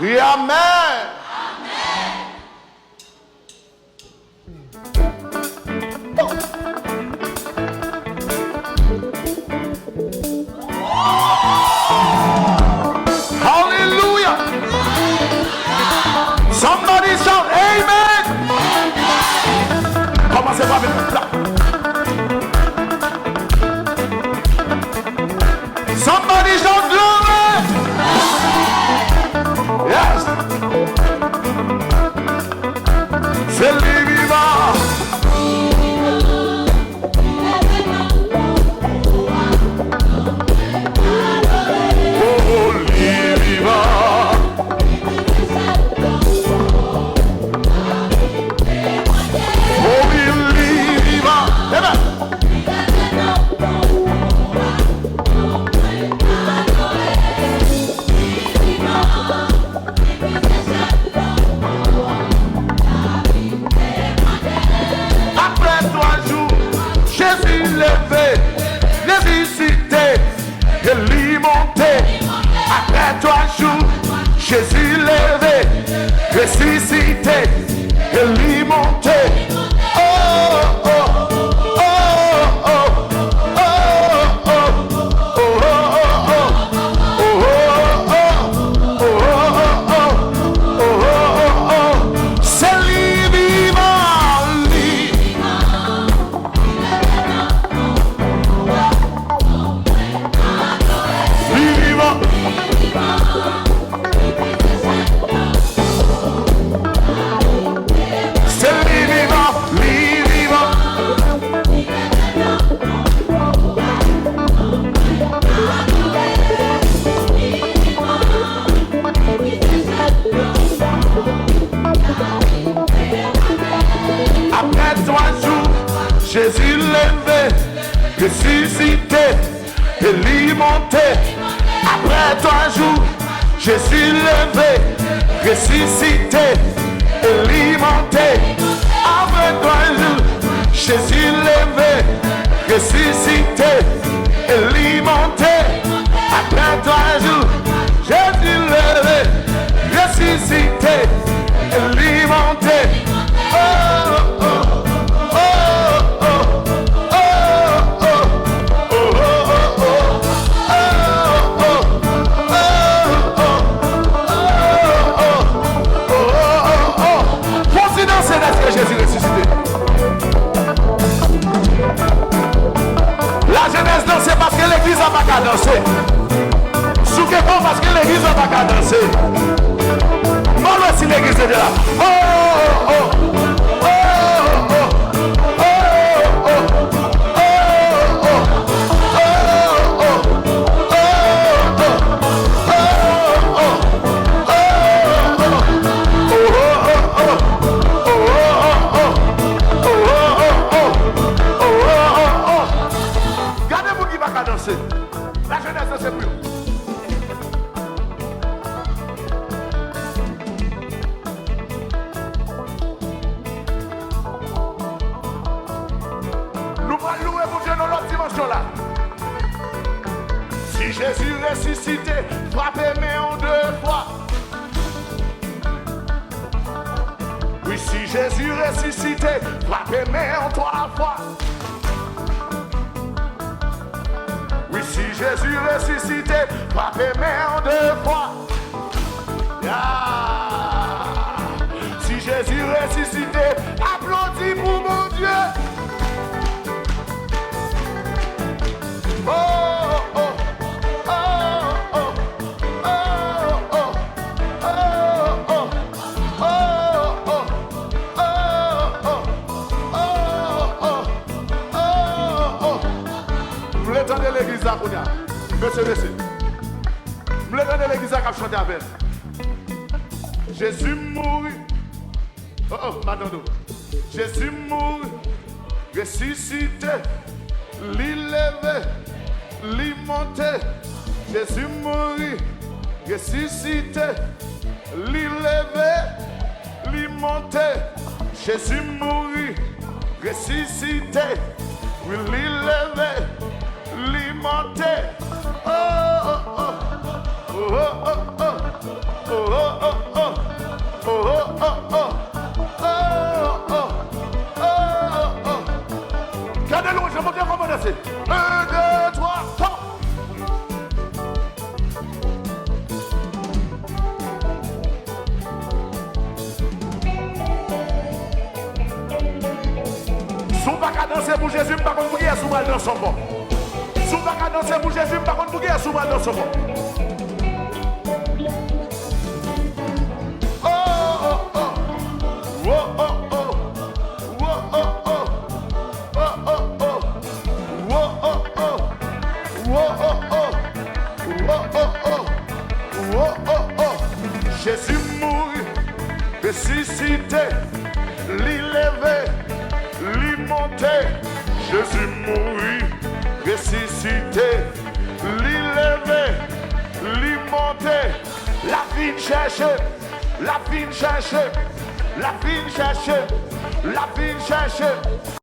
Oui, amen. Hallelujah. Somebody shout amen. Commencez par venir là. Somebody shout glory. Yes. C'est lui vivant. Oh, lui vivant. Oh, lui vivant. Amen. Après 3 jours, Jésus levé, ressuscité, et lui monté. Après 3 jours, Jésus levé, ressuscité, et lui monté. Oh, oh, oh, oh, oh, oh, c'est lui vivant, lui. Lui vivant. C'est lui vivant, lui vivant. Après 3 jours, Jésus levé, ressuscité, et lui monté. Après 3 jours, Jésus levé, ressuscité, et lui monté. Après 3 jours, Jésus levé, ressuscité, et lui monté. Après 3 jours, Jésus levé, ressuscité, et lui monté. Oh, oh, oh, oh, oh, oh, danser est-ce que Jésus ressuscité. La jeunesse danse parce que l'église n'a pas qu'à danser. Souquez-vous parce que l'église n'a pas qu'à danser. Moi aussi l'église est là. Oh, oh, oh. La jeunesse ne sait plus. Nous allons louer pour Dieu dans l'autre dimension là. Si Jésus ressuscité, frappez-moi en 2 fois. Oui, si Jésus ressuscité, frappez-moi en 3 fois. Oui, si Jésus ressuscité, frappez-moi en 2 fois. Yeah. Si Jésus ressuscité, applaudis pour mon Dieu. Oh, oh, oh, oh, oh, oh, oh, oh, oh, vous voulez entendre l'église à Kounia? Monsieur. Vous voulez entendre l'église à chanter avec? Jésus mourut. Oh, oh, madame. Jésus mourut, ressuscité, l'élevé, monté. Jésus mourut, ressuscité, l'élevé, monté. Jésus mourut, ressuscité, l'élevé, monté. Oh, oh, oh. Oh, Gardez-le, je vais montrer comment danser. 1, 2, 3, top. Sous pas qu'à danser pour Jésus, par contre, vous y sous mal dans son bon. Sous pas qu'à danser pour Jésus, par contre, vous y sous mal dans son bon. Oh, oh, oh. Oh, oh, oh. Oh, oh, oh. Oh, oh, oh. Oh, oh, oh. Oh, oh, oh. Oh, oh, oh. Oh, oh, oh. Jésus mourut, ressuscité, l'élevé. Monté, Jésus mourut, ressuscité, l'élevé, monté, la vie cherche, la vie cherche, la vie cherche, la vie cherche.